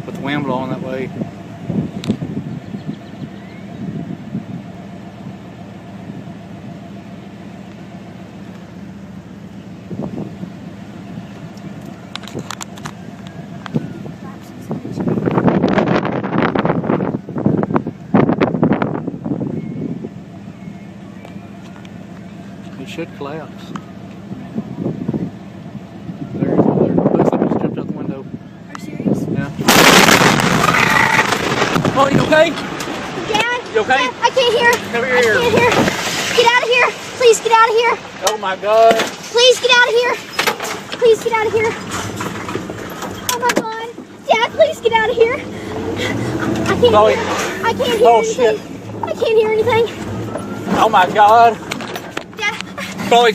with the wind blowing that way. It should collapse. There. Looks like it's jumped out the window. Are you serious? Yeah. Oh, you okay? Dad? You okay? Dad, I can't hear. Cover your I ears. can't hear. Get out of here. Please get out of here. Oh my God. Please get out of here. Please get out of here. Oh my God. Dad, please get out of here. I can't Chloe. hear. I can't hear Oh, anything. shit. I can't hear anything. Oh my God. Dad. Chloe.